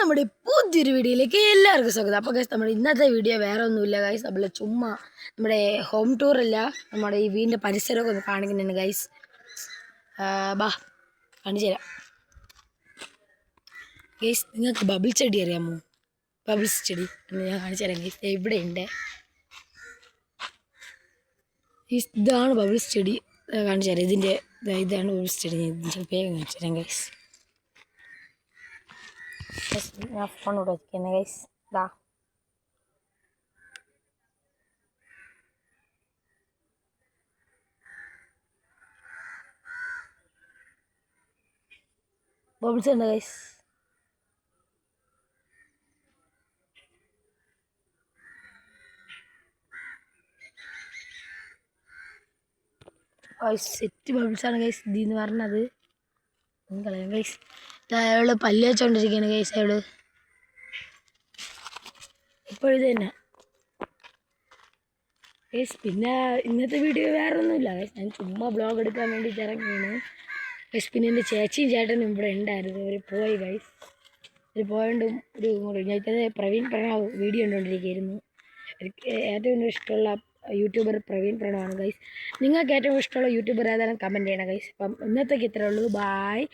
നമ്മുടെ പുതിയൊരു വീഡിയോയിലേക്ക് എല്ലാവർക്കും സ്വാഗതം. അപ്പോൾ ഗൈസ് നമ്മുടെ ഇന്നത്തെ വീഡിയോ വേറെ ഒന്നുമില്ല ഗൈസ്. നമ്മൾ ചുമ്മാ നമ്മുടെ ഹോം ടൂറല്ല, നമ്മുടെ ഈ വീടിൻ്റെ പരിസരമൊക്കെ ഒന്ന് കാണിക്കുന്നുണ്ട് ഗൈസ്. ബാ കാണിച്ചു തരാം ഗൈസ്. നിങ്ങൾക്ക് ബബിൾ ചെടി അറിയാമോ? ബബിൾസ് ചെടി ഞാൻ കാണിച്ചു തരാം ഗൈസ്. ഇവിടെ ഉണ്ട്, ഇതാണ് ബബിൾസ് ചെടി. കാണിച്ചു തരാം. ഇതാണ് ബബിൾസ് ചെടി. വേഗം കാണിച്ചു തരാം ഗൈസ്. ഞാൻ ഫോൺ ഇവിടെ വയ്ക്കുന്നത് ഗൈസ്. ഇതാ ബബിൾസ് ഉണ്ട് ഗൈസ്. Set ബബിൾസാണ് guys. ഇതെന്ന് പറഞ്ഞത് കളയാം ഗൈസ്. അയാള് പല്ല് വെച്ചോണ്ടിരിക്കുകയാണ് ഗൈസ്. അയാള് ഇപ്പോഴിത് തന്നെ ഗൈസ്. പിന്നെ ഇന്നത്തെ വീഡിയോ വേറെ ഒന്നുമില്ല ഗൈസ്. ഞാൻ ചുമ്മാ ബ്ലോഗ് എടുക്കാൻ വേണ്ടിയിട്ട് ഇറങ്ങിയാണ് ഗൈസ്. പിന്നെ എൻ്റെ ചേച്ചിയും ചേട്ടനും ഇവിടെ ഉണ്ടായിരുന്നു. അവർ പോയി ഗൈസ്. അവർ പോയോണ്ടും ഞാൻ പ്രവീൺ പ്രണവ് വീഡിയോ കണ്ടുകൊണ്ടിരിക്കുകയായിരുന്നു. എനിക്ക് ഏറ്റവും ഇഷ്ടമുള്ള യൂട്യൂബർ പ്രവീൺ പ്രണവാണ് ഗൈസ്. നിങ്ങൾക്ക് ഏറ്റവും ഇഷ്ടമുള്ള യൂട്യൂബർ ഏതായാലും കമൻറ്റ് ചെയ്യണം ഗൈസ്. അപ്പം ഇന്നത്തേക്ക് ഇത്രയേ ഉള്ളൂ. ബായ്.